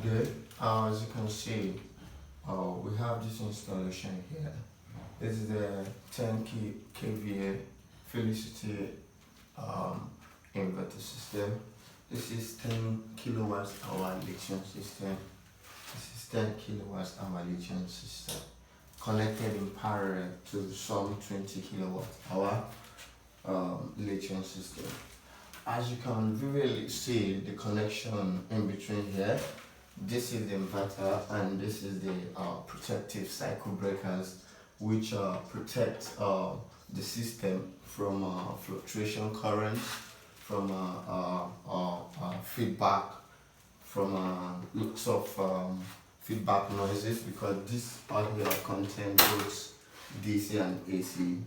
Good. As you can see, we have this installation here. This is the 10 kVA Felicity um, inverter system. This is 10 kilowatts hour lithium system. This is 10 kilowatts hour lithium system connected in parallel to some 20 kilowatt hour lithium system. As you can vividly see the connection in between here, this is the inverter and this is the protective cycle breakers, which protect the system from fluctuation currents, from feedback, from lots of feedback noises, because this audio contains both DC and AC